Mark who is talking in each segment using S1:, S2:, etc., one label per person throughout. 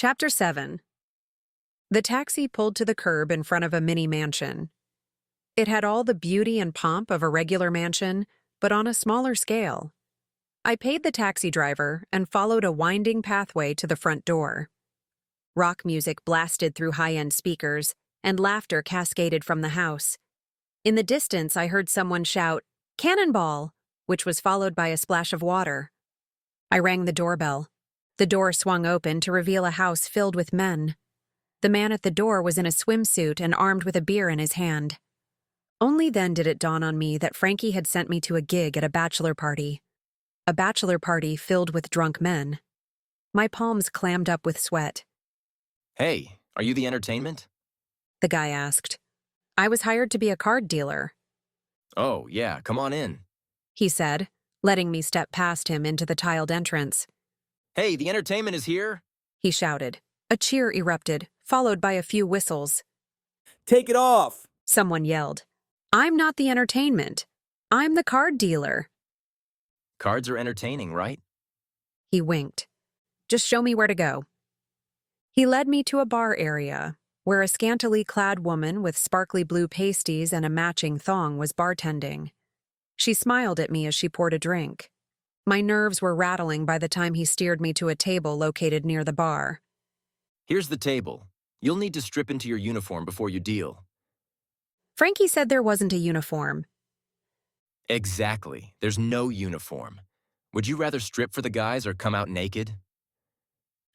S1: Chapter 7. The taxi pulled to the curb in front of a mini mansion. It had all the beauty and pomp of a regular mansion, but on a smaller scale. I paid the taxi driver and followed a winding pathway to the front door. Rock music blasted through high-end speakers, and laughter cascaded from the house. In the distance, I heard someone shout, "Cannonball!" which was followed by a splash of water. I rang the doorbell. The door swung open to reveal a house filled with men. The man at the door was in a swimsuit and armed with a beer in his hand. Only then did it dawn on me that Frankie had sent me to a gig at a bachelor party. A bachelor party filled with drunk men. My palms clammed up with sweat.
S2: "Hey, are you the entertainment?"
S1: The guy asked. I was hired to be a card dealer,
S2: "Oh, yeah, come on in."
S1: he said, letting me step past him into the tiled entrance.
S2: "Hey, the entertainment is here!"
S1: He shouted. A cheer erupted, followed by a few whistles.
S3: "Take it off!"
S1: Someone yelled. "I'm not the entertainment. I'm the card dealer."
S2: Cards are entertaining, right?
S1: He winked. "Just show me where to go." He led me to a bar area, where a scantily clad woman with sparkly blue pasties and a matching thong was bartending. She smiled at me as she poured a drink. My nerves were rattling by the time he steered me to a table located near the bar.
S2: Here's the table. You'll need to strip into your uniform before you deal.
S1: Frankie said there wasn't a uniform.
S2: Exactly. There's no uniform. Would you rather strip for the guys or come out naked?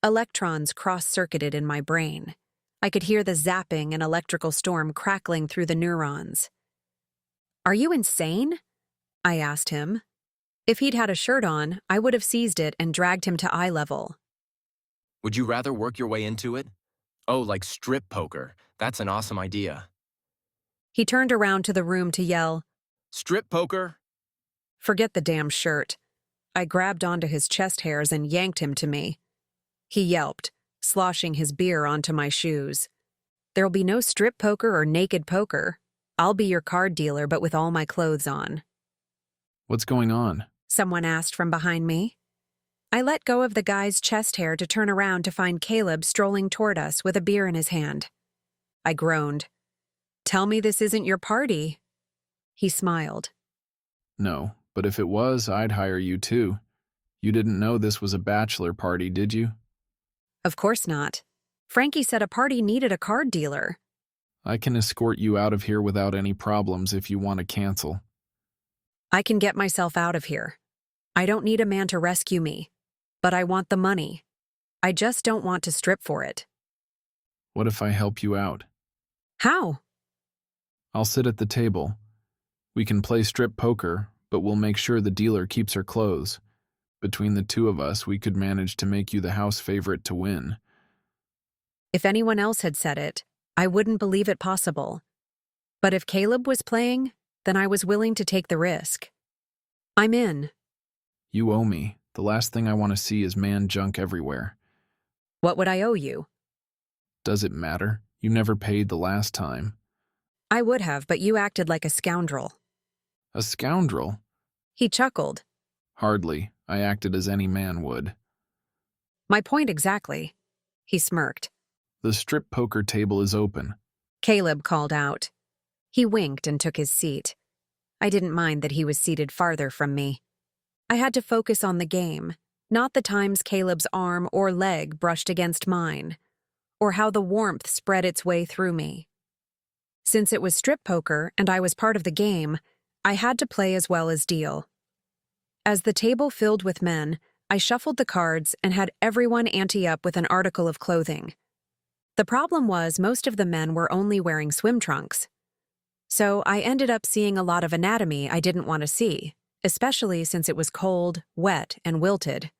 S1: Electrons cross-circuited in my brain. I could hear the zapping and electrical storm crackling through the neurons. "Are you insane?" I asked him. If he'd had a shirt on, I would have seized it and dragged him to eye level.
S2: Would you rather work your way into it? Oh, like strip poker. That's an awesome idea.
S1: He turned around to the room to yell,
S2: Strip poker?
S1: "Forget the damn shirt." I grabbed onto his chest hairs and yanked him to me. He yelped, sloshing his beer onto my shoes. "There'll be no strip poker or naked poker. I'll be your card dealer, but with all my clothes on."
S4: "What's going on?"
S1: Someone asked from behind me. I let go of the guy's chest hair to turn around to find Caleb strolling toward us with a beer in his hand. I groaned. "Tell me this isn't your party." He smiled.
S4: "No, but if it was, I'd hire you too. You didn't know this was a bachelor party, did you?"
S1: "Of course not. Frankie said a party needed a card dealer."
S4: "I can escort you out of here without any problems if you want to cancel."
S1: "I can get myself out of here. I don't need a man to rescue me, but I want the money. I just don't want to strip for it."
S4: "What if I help you out?"
S1: "How?"
S4: "I'll sit at the table. We can play strip poker, but we'll make sure the dealer keeps her clothes. Between the two of us, we could manage to make you the house favorite to win."
S1: If anyone else had said it, I wouldn't believe it possible. But if Caleb was playing, then I was willing to take the risk. "I'm in."
S4: "You owe me. The last thing I want to see is man junk everywhere."
S1: "What would I owe you?"
S4: "Does it matter? You never paid the last time."
S1: "I would have, but you acted like a scoundrel."
S4: "A scoundrel?"
S1: He chuckled.
S4: "Hardly. I acted as any man would."
S1: "My point exactly." He smirked.
S4: "The strip poker table is open."
S1: Caleb called out. He winked and took his seat. I didn't mind that he was seated farther from me. I had to focus on the game, not the times Caleb's arm or leg brushed against mine, or how the warmth spread its way through me. Since it was strip poker and I was part of the game, I had to play as well as deal. As the table filled with men, I shuffled the cards and had everyone ante up with an article of clothing. The problem was most of the men were only wearing swim trunks. So I ended up seeing a lot of anatomy I didn't want to see, especially since it was cold, wet, and wilted.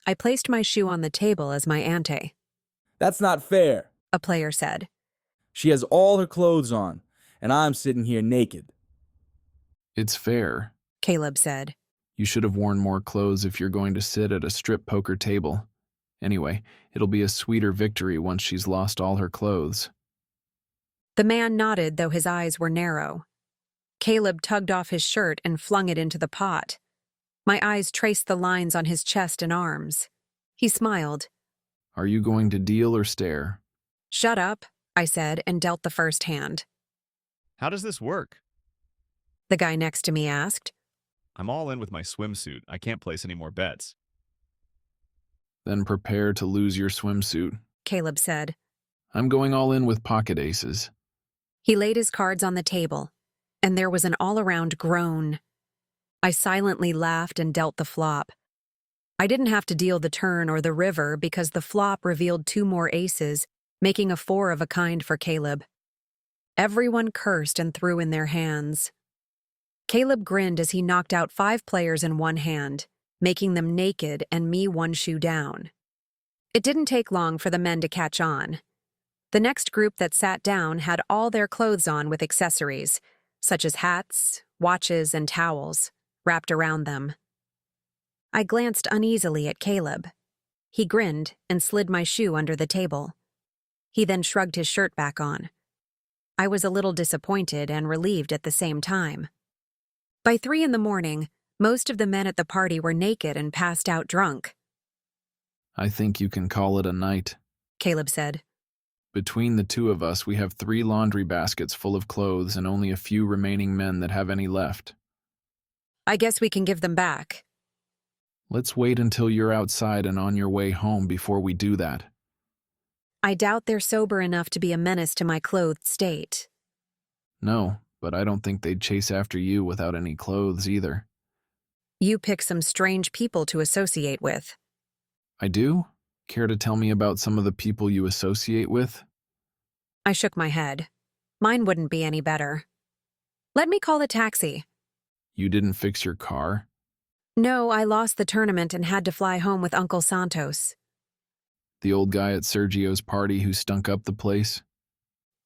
S1: I placed my shoe on the table as my ante.
S3: "That's not fair,"
S1: A player said.
S3: "She has all her clothes on, and I'm sitting here naked."
S4: "It's fair."
S1: Caleb said.
S4: "You should have worn more clothes if you're going to sit at a strip poker table. Anyway, it'll be a sweeter victory once she's lost all her clothes."
S1: The man nodded, though his eyes were narrow. Caleb tugged off his shirt and flung it into the pot. My eyes traced the lines on his chest and arms. He smiled.
S4: Are you going to deal or stare?
S1: Shut up, I said and dealt the first hand.
S5: How does this work?
S1: The guy next to me asked.
S5: I'm all in with my swimsuit. I can't place any more bets.
S4: Then prepare to lose your swimsuit.
S1: Caleb said.
S4: I'm going all in with pocket aces.
S1: He laid his cards on the table, and there was an all-around groan. I silently laughed and dealt the flop. I didn't have to deal the turn or the river because the flop revealed 2 more aces, making a 4 of a kind for Caleb. Everyone cursed and threw in their hands. Caleb grinned as he knocked out 5 players in one hand, making them naked and me 1 shoe down. It didn't take long for the men to catch on. The next group that sat down had all their clothes on with accessories, such as hats, watches, and towels, wrapped around them. I glanced uneasily at Caleb. He grinned and slid my shoe under the table. He then shrugged his shirt back on. I was a little disappointed and relieved at the same time. By 3 a.m, most of the men at the party were naked and passed out drunk.
S4: I think you can call it a night.
S1: Caleb said.
S4: Between the 2 of us, we have 3 laundry baskets full of clothes and only a few remaining men that have any left.
S1: I guess we can give them back.
S4: Let's wait until you're outside and on your way home before we do that.
S1: I doubt they're sober enough to be a menace to my clothed state.
S4: No, but I don't think they'd chase after you without any clothes either.
S1: You pick some strange people to associate with.
S4: I do? Care to tell me about some of the people you associate with?
S1: I shook my head. Mine wouldn't be any better. Let me call a taxi.
S4: You didn't fix your car?
S1: No, I lost the tournament and had to fly home with Uncle Santos.
S4: The old guy at Sergio's party who stunk up the place?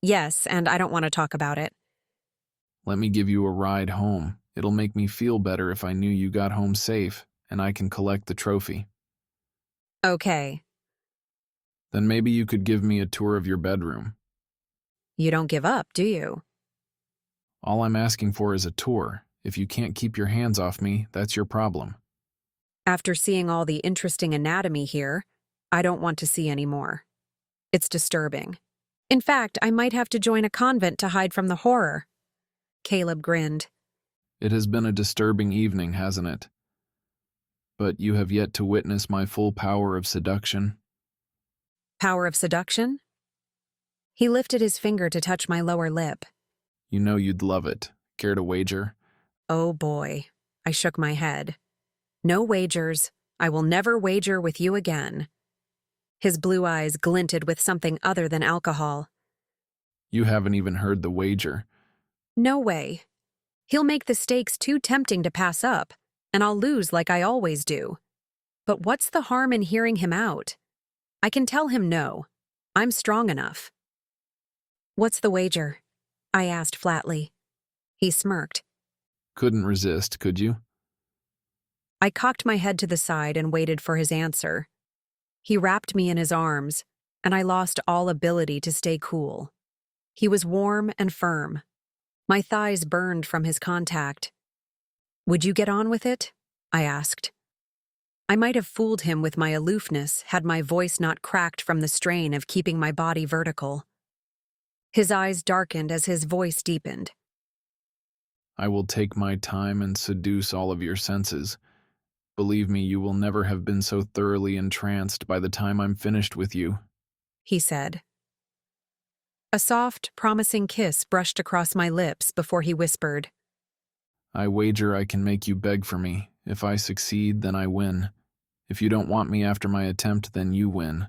S1: Yes, and I don't want to talk about it.
S4: Let me give you a ride home. It'll make me feel better if I knew you got home safe, and I can collect the trophy.
S1: Okay.
S4: Then maybe you could give me a tour of your bedroom.
S1: You don't give up, do you?
S4: All I'm asking for is a tour. If you can't keep your hands off me, that's your problem.
S1: After seeing all the interesting anatomy here, I don't want to see any more. It's disturbing. In fact, I might have to join a convent to hide from the horror. Caleb grinned.
S4: It has been a disturbing evening, hasn't it? But you have yet to witness my full power of seduction.
S1: Power of seduction? He lifted his finger to touch my lower lip.
S4: You know you'd love it. Care to wager?
S1: Oh boy. I shook my head. No wagers. I will never wager with you again. His blue eyes glinted with something other than alcohol.
S4: You haven't even heard the wager.
S1: No way. He'll make the stakes too tempting to pass up, and I'll lose like I always do. But what's the harm in hearing him out? I can tell him no. I'm strong enough. What's the wager? I asked flatly. He smirked.
S4: Couldn't resist, could you?
S1: I cocked my head to the side and waited for his answer. He wrapped me in his arms, and I lost all ability to stay cool. He was warm and firm. My thighs burned from his contact. Would you get on with it? I asked. I might have fooled him with my aloofness had my voice not cracked from the strain of keeping my body vertical. His eyes darkened as his voice deepened.
S4: I will take my time and seduce all of your senses. Believe me, you will never have been so thoroughly entranced by the time I'm finished with you,
S1: he said. A soft, promising kiss brushed across my lips before he whispered,
S4: I wager I can make you beg for me. If I succeed, then I win. If you don't want me after my attempt, then you win.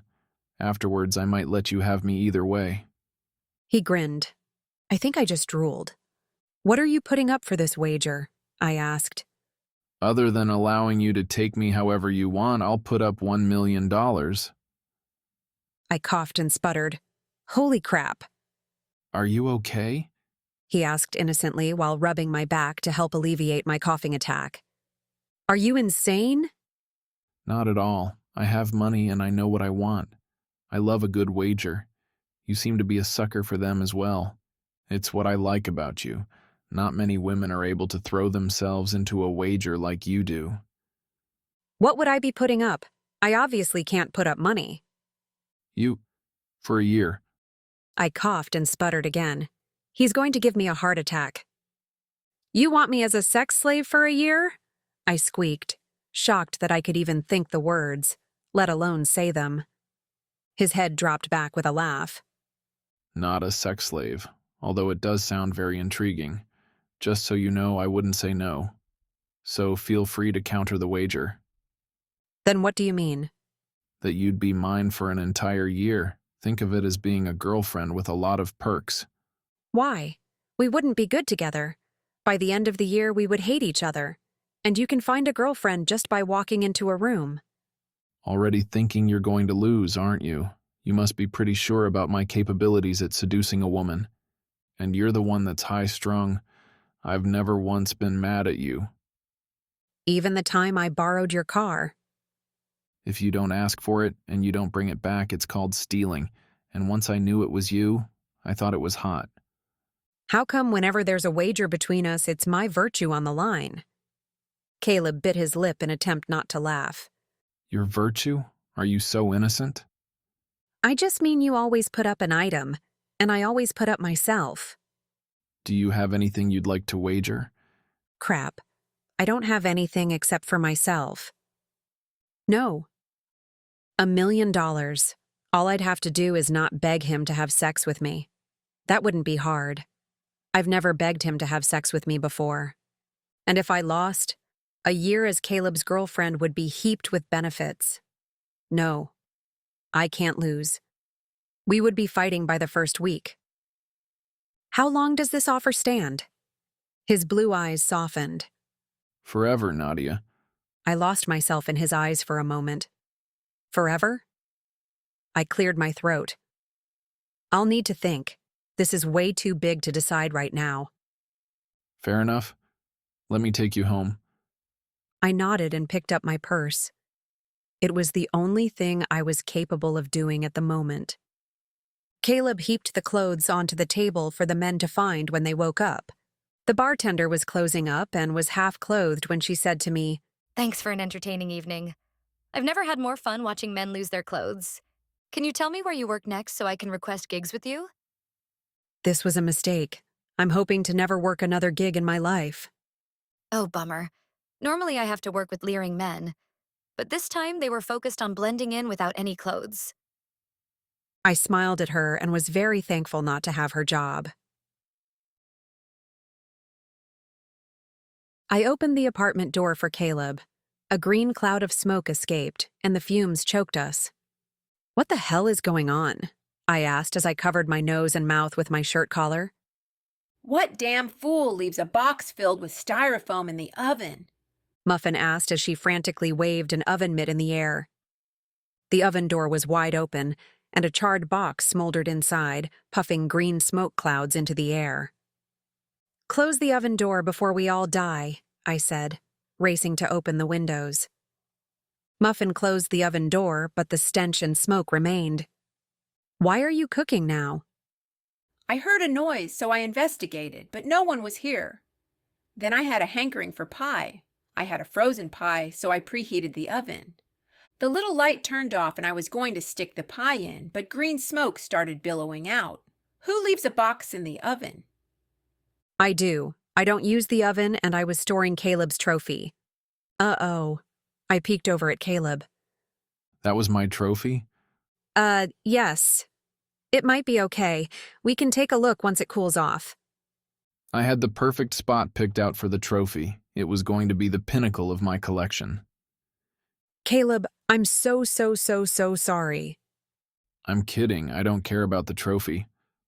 S4: Afterwards, I might let you have me either way.
S1: He grinned. I think I just drooled. What are you putting up for this wager? I asked.
S4: Other than allowing you to take me however you want, I'll put up $1 million.
S1: I coughed and sputtered. Holy crap.
S4: Are you okay?
S1: He asked innocently while rubbing my back to help alleviate my coughing attack. Are you insane?
S4: Not at all. I have money and I know what I want. I love a good wager. You seem to be a sucker for them as well. It's what I like about you. Not many women are able to throw themselves into a wager like you do.
S1: What would I be putting up? I obviously can't put up money.
S4: For a year.
S1: I coughed and sputtered again. He's going to give me a heart attack. You want me as a sex slave for a year? I squeaked, shocked that I could even think the words, let alone say them. His head dropped back with a laugh.
S4: Not a sex slave, although it does sound very intriguing. Just so you know, I wouldn't say no. So feel free to counter the wager.
S1: Then what do you mean?
S4: That you'd be mine for an entire year. Think of it as being a girlfriend with a lot of perks.
S1: Why? We wouldn't be good together. By the end of the year, we would hate each other. And you can find a girlfriend just by walking into a room.
S4: Already thinking you're going to lose, aren't you? You must be pretty sure about my capabilities at seducing a woman. And you're the one that's high-strung. I've never once been mad at you.
S1: Even the time I borrowed your car.
S4: If you don't ask for it and you don't bring it back, it's called stealing. And once I knew it was you, I thought it was hot.
S1: How come whenever there's a wager between us, it's my virtue on the line? Caleb bit his lip in attempt not to laugh.
S4: Your virtue? Are you so innocent?
S1: I just mean you always put up an item, and I always put up myself.
S4: Do you have anything you'd like to wager?
S1: Crap. I don't have anything except for myself. No. $1 million. All I'd have to do is not beg him to have sex with me. That wouldn't be hard. I've never begged him to have sex with me before. And if I lost, a year as Caleb's girlfriend would be heaped with benefits. No. I can't lose. We would be fighting by the first week. How long does this offer stand? His blue eyes softened.
S4: Forever, Nadia.
S1: I lost myself in his eyes for a moment. Forever? I cleared my throat. I'll need to think. This is way too big to decide right now.
S4: Fair enough. Let me take you home.
S1: I nodded and picked up my purse. It was the only thing I was capable of doing at the moment. Caleb heaped the clothes onto the table for the men to find when they woke up. The bartender was closing up and was half-clothed when she said to me,
S6: Thanks for an entertaining evening. I've never had more fun watching men lose their clothes. Can you tell me where you work next so I can request gigs with you?
S1: This was a mistake. I'm hoping to never work another gig in my life.
S6: Oh, bummer. Normally I have to work with leering men, but this time they were focused on blending in without any clothes.
S1: I smiled at her and was very thankful not to have her job. I opened the apartment door for Caleb. A green cloud of smoke escaped, and the fumes choked us. What the hell is going on? I asked as I covered my nose and mouth with my shirt collar.
S7: What damn fool leaves a box filled with styrofoam in the oven?
S1: Muffin asked as she frantically waved an oven mitt in the air. The oven door was wide open, and a charred box smoldered inside, puffing green smoke clouds into the air. Close the oven door before we all die, I said, racing to open the windows. Muffin closed the oven door, but the stench and smoke remained. Why are you cooking now?
S7: I heard a noise, so I investigated, but no one was here. Then I had a hankering for pie. I had a frozen pie, so I preheated the oven. The little light turned off and I was going to stick the pie in, but green smoke started billowing out. Who leaves a box in the oven?
S1: I do. I don't use the oven, and I was storing Caleb's trophy. Uh-oh. I peeked over at Caleb.
S4: That was my trophy?
S1: Yes. It might be okay. We can take a look once it cools off.
S4: I had the perfect spot picked out for the trophy. It was going to be the pinnacle of my collection.
S1: Caleb, I'm so sorry.
S4: I'm kidding. I don't care about the trophy,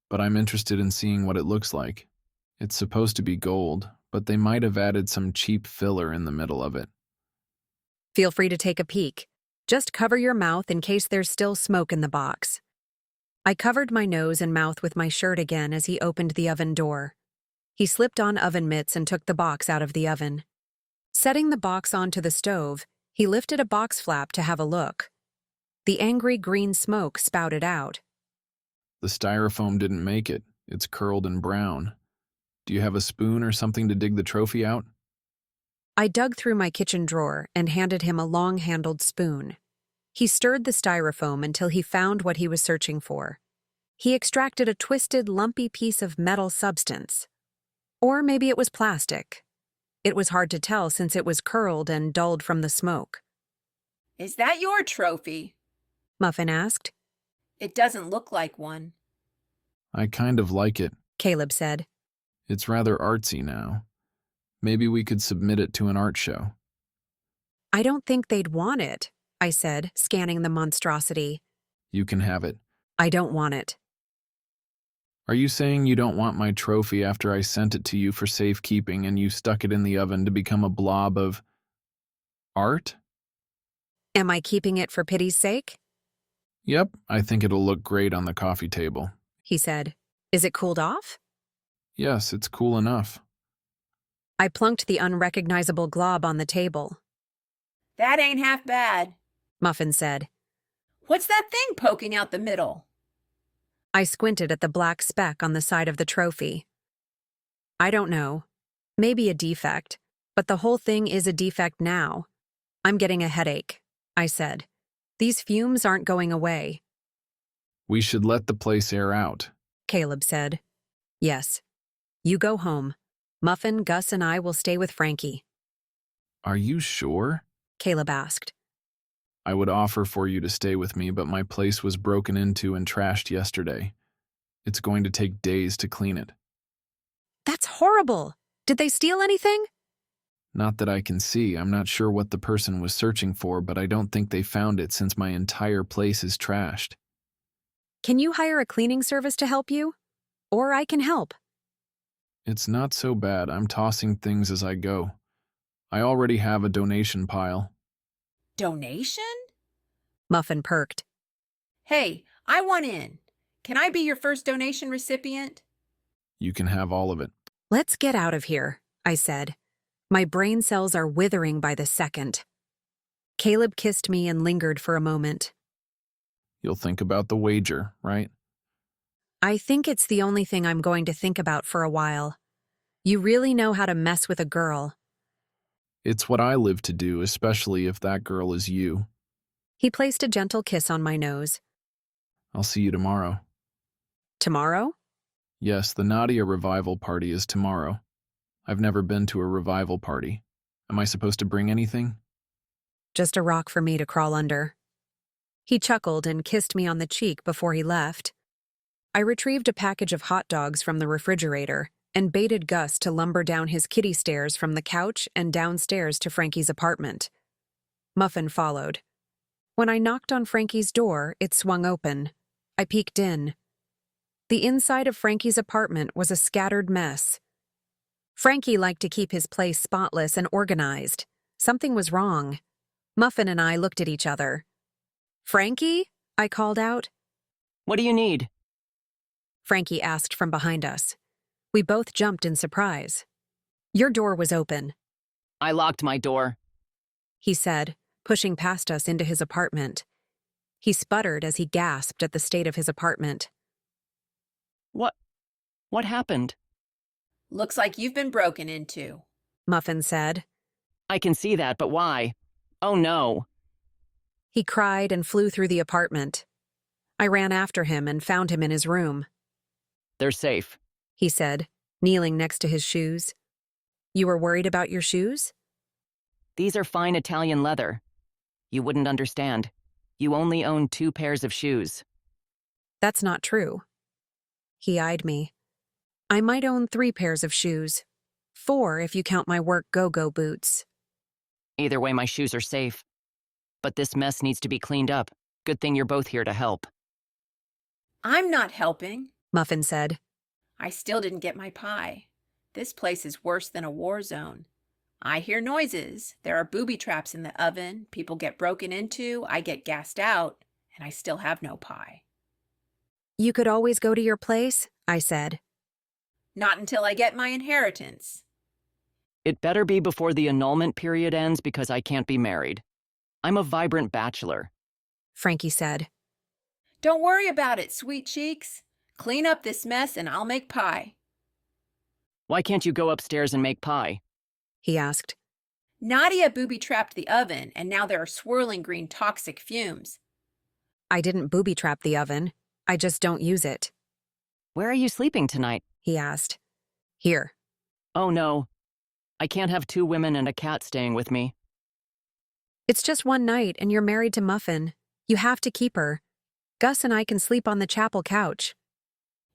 S4: but I'm interested in seeing what it looks like. It's supposed to be gold, but they might have added some cheap filler in the middle of it.
S1: Feel free to take a peek. Just cover your mouth in case there's still smoke in the box. I covered my nose and mouth with my shirt again as he opened the oven door. He slipped on oven mitts and took the box out of the oven. Setting the box onto the stove, he lifted a box flap to have a look. The angry green smoke spouted out.
S4: The styrofoam didn't make it. It's curled and brown. Do you have a spoon or something to dig the trophy out?
S1: I dug through my kitchen drawer and handed him a long-handled spoon. He stirred the styrofoam until he found what he was searching for. He extracted a twisted, lumpy piece of metal substance. Or maybe it was plastic. It was hard to tell since it was curled and dulled from the smoke.
S7: Is that your trophy?
S1: Muffin asked.
S7: It doesn't look like one.
S4: I kind of like it.
S1: Caleb said.
S4: It's rather artsy now. Maybe we could submit it to an art show.
S1: I don't think they'd want it, I said, scanning the monstrosity.
S4: You can have it.
S1: I don't want it.
S4: Are you saying you don't want my trophy after I sent it to you for safekeeping and you stuck it in the oven to become a blob of art?
S1: Am I keeping it for pity's sake?
S4: Yep, I think it'll look great on the coffee table.
S1: He said. Is it cooled off?
S4: Yes, it's cool enough.
S1: I plunked the unrecognizable glob on the table.
S7: That ain't half bad.
S1: Muffin said.
S7: What's that thing poking out the middle?
S1: I squinted at the black speck on the side of the trophy. I don't know. Maybe a defect, but the whole thing is a defect now. I'm getting a headache, I said. These fumes aren't going away.
S4: We should let the place air out.
S1: Caleb said. Yes. You go home. Muffin, Gus, and I will stay with Frankie.
S4: Are you sure?
S1: Caleb asked.
S4: I would offer for you to stay with me, but my place was broken into and trashed yesterday. It's going to take days to clean it.
S1: That's horrible. Did they steal anything?
S4: Not that I can see. I'm not sure what the person was searching for, but I don't think they found it since my entire place is trashed.
S1: Can you hire a cleaning service to help you? Or I can help.
S4: It's not so bad. I'm tossing things as I go. I already have a donation pile.
S7: Donation?
S1: Muffin perked.
S7: Hey, I want in. Can I be your first donation recipient?
S4: You can have all of it.
S1: Let's get out of here, I said. My brain cells are withering by the second. Caleb kissed me and lingered for a moment.
S4: You'll think about the wager, right?
S1: I think it's the only thing I'm going to think about for a while. You really know how to mess with a girl.
S4: It's what I live to do, especially if that girl is you.
S1: He placed a gentle kiss on my nose.
S4: I'll see you tomorrow.
S1: Tomorrow?
S4: Yes, the Nadia revival party is tomorrow. I've never been to a revival party. Am I supposed to bring anything?
S1: Just a rock for me to crawl under. He chuckled and kissed me on the cheek before he left. I retrieved a package of hot dogs from the refrigerator and baited Gus to lumber down his kiddie stairs from the couch and downstairs to Frankie's apartment. Muffin followed. When I knocked on Frankie's door, it swung open. I peeked in. The inside of Frankie's apartment was a scattered mess. Frankie liked to keep his place spotless and organized. Something was wrong. Muffin and I looked at each other. "Frankie?" I called out.
S8: What do you need?
S1: Frankie asked from behind us. We both jumped in surprise. "Your door was open,"
S8: I locked my door.
S1: he said, pushing past us into his apartment. He sputtered as he gasped at the state of his apartment.
S8: What happened?
S7: Looks like you've been broken into.
S1: Muffin said.
S8: I can see that, but why? Oh no.
S1: He cried and flew through the apartment. I ran after him and found him in his room.
S8: They're safe.
S1: He said, kneeling next to his shoes. "You were worried about your shoes?"
S8: These are fine Italian leather. You wouldn't understand. You only own 2 pairs of shoes.
S1: "That's not true." He eyed me. "I might own 3 pairs of shoes. 4 if you count my work go-go boots."
S8: Either way, my shoes are safe. But this mess needs to be cleaned up. Good thing you're both here to help.
S7: I'm not helping.
S1: Muffin said.
S7: I still didn't get my pie. This place is worse than a war zone. I hear noises. There are booby traps in the oven. People get broken into. I get gassed out. And I still have no pie.
S1: "You could always go to your place," I said.
S7: Not until I get my inheritance.
S8: It better be before the annulment period ends because I can't be married. I'm a vibrant bachelor.
S1: Frankie said.
S7: Don't worry about it, sweet cheeks. Clean up this mess and I'll make pie.
S8: Why can't you go upstairs and make pie?
S1: He asked.
S7: Nadia booby-trapped the oven, and now there are swirling green toxic fumes.
S1: I didn't booby-trap the oven. I just don't use it,
S8: Where are you sleeping tonight?
S1: he asked. Here.
S8: Oh no. I can't have 2 women and a cat staying with me.
S1: It's just one night and you're married to Muffin. You have to keep her. Gus and I can sleep on the chapel couch,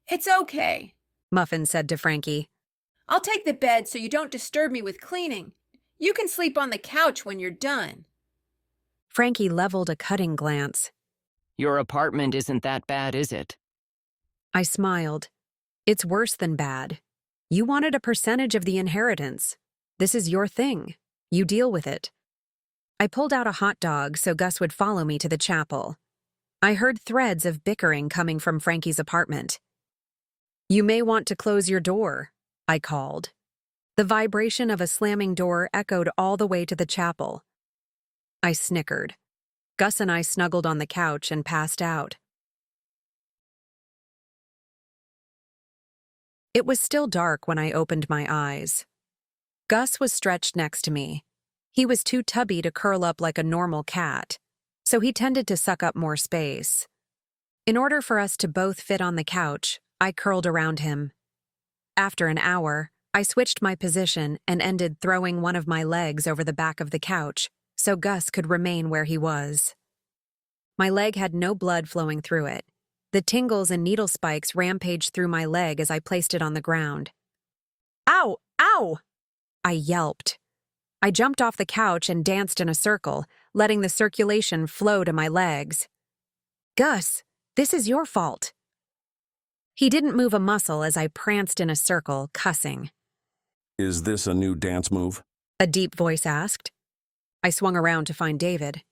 S7: It's okay.
S1: Muffin said to Frankie.
S7: I'll take the bed so you don't disturb me with cleaning. You can sleep on the couch when you're done.
S1: Frankie leveled a cutting glance.
S8: Your apartment isn't that bad, is it?
S1: I smiled. It's worse than bad. You wanted a percentage of the inheritance. This is your thing. You deal with it. I pulled out a hot dog so Gus would follow me to the chapel. I heard threads of bickering coming from Frankie's apartment. You may want to close your door, I called. The vibration of a slamming door echoed all the way to the chapel. I snickered. Gus and I snuggled on the couch and passed out. It was still dark when I opened my eyes. Gus was stretched next to me. He was too tubby to curl up like a normal cat, so he tended to suck up more space. In order for us to both fit on the couch, I curled around him. After an hour, I switched my position and ended throwing one of my legs over the back of the couch so Gus could remain where he was. My leg had no blood flowing through it. The tingles and needle spikes rampaged through my leg as I placed it on the ground. Ow! Ow! I yelped. I jumped off the couch and danced in a circle, letting the circulation flow to my legs. Gus, this is your fault. He didn't move a muscle as I pranced in a circle, cussing.
S9: Is this a new dance move?
S1: A deep voice asked. I swung around to find David.